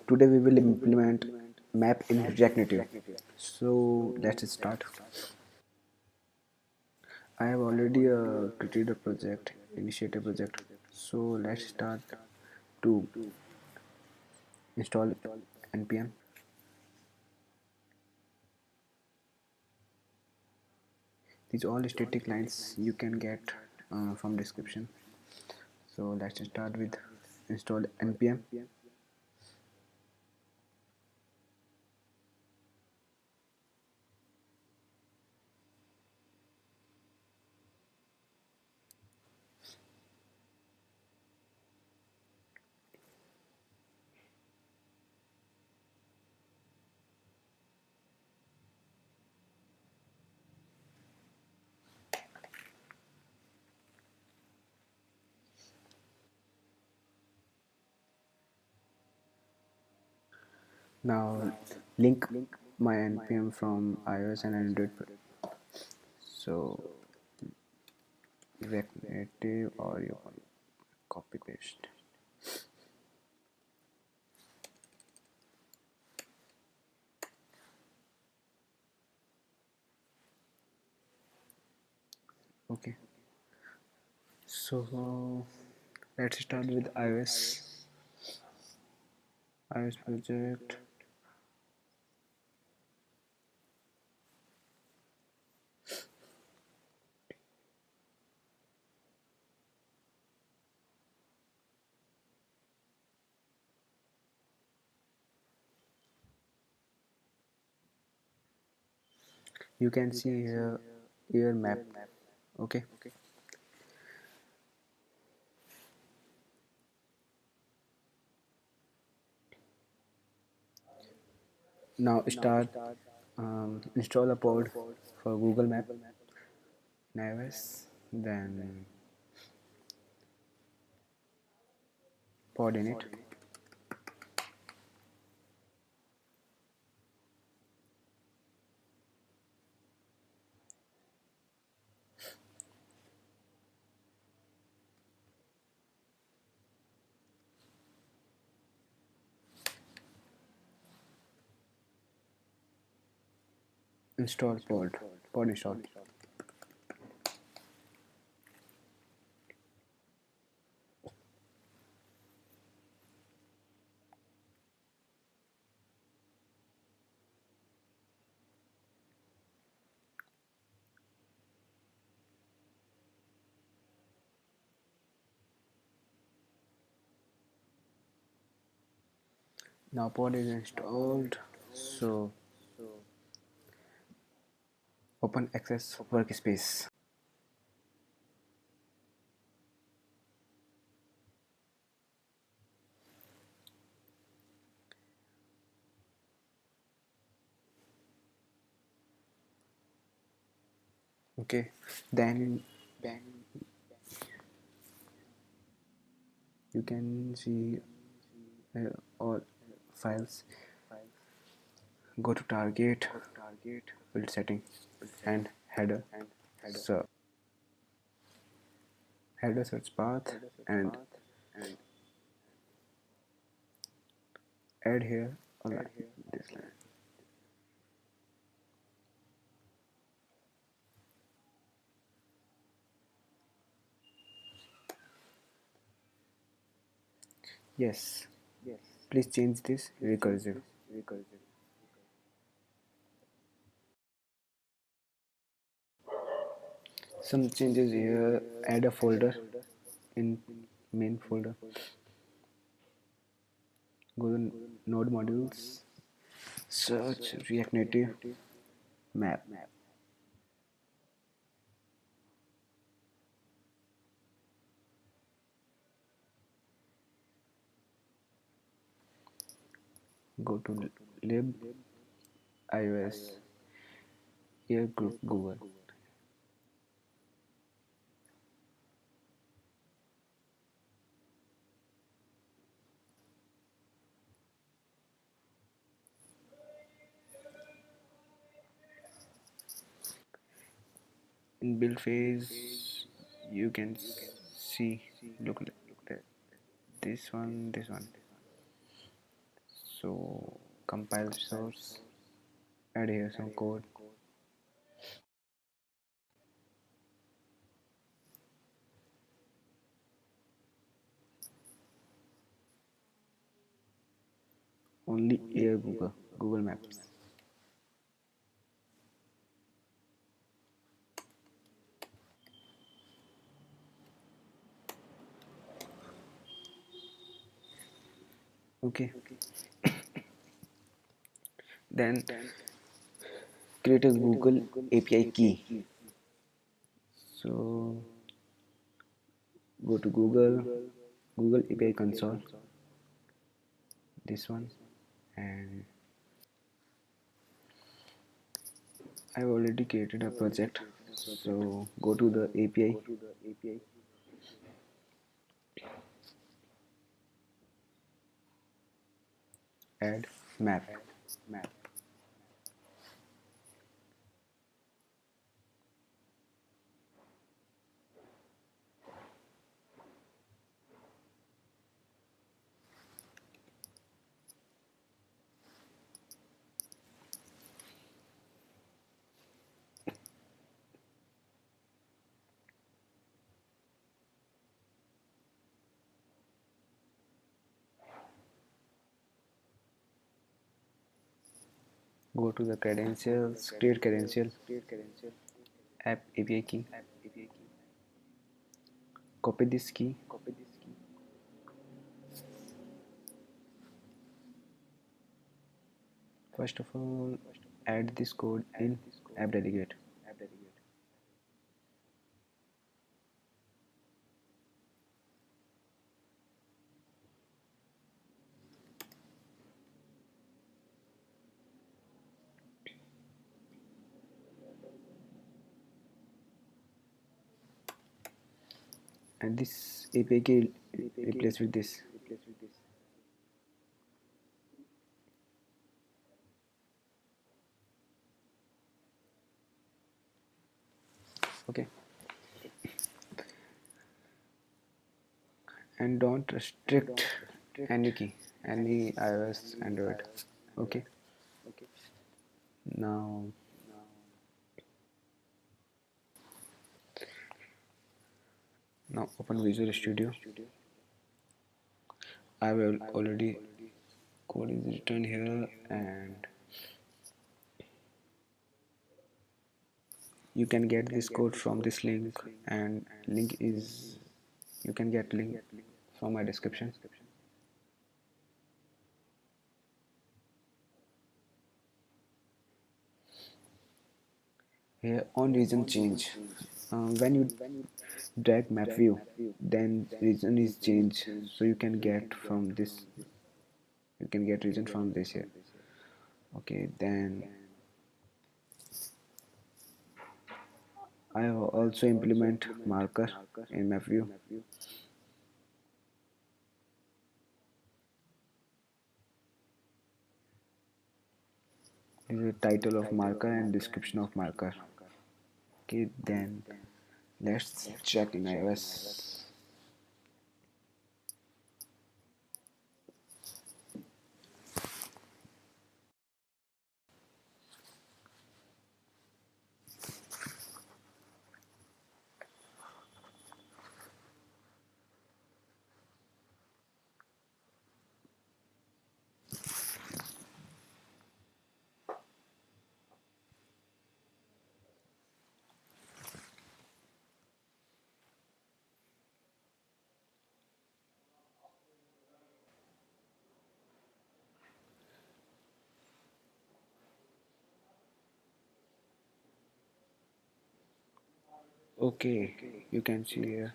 Today we will implement map in React Native. So let's start. I have already created a project, initiate a project. So let's start to install npm. These all static lines you can get from description. So let's start with install npm. Now link my npm from iOS and Android. So React Native or you can copy paste. Okay. So let's start with iOS project. You can see here AirMap. Okay. Now start install a pod for Google Map in iOS. Then pod in it. Install pod. Pod install. Now pod is installed. So open access workspace. Okay. Then you can see all files. Go to target, build setting, and header. So header search path and add here a line. This line. Yes. Please change this recursive. Some changes here. Add a folder in main folder. Go to node modules. Search React Native map. Go to lib iOS air group Google. In build phase you can see look at this one. So compile source, add here some code. Only air Google Maps. Okay, then create a Google API key. So go to Google API console, this one, and I've already created a project. So go to the API, add map. Go to the credentials, create credential, app API key, copy this key, first of all add this code in app delegate. And this API key replace with this. Okay, and don't restrict any key, any iOS, Android. Okay, now open Visual Studio. I will already code is written here, and you can get this code from this link, and link is you can get link from my description. Here on region change, when you drag map view, then region is changed, so you can get from this, you can get region from this here. Okay, then I also implement marker in map view. This is the title of marker and description of marker. Okay, then let's check in iOS. Okay, you can see here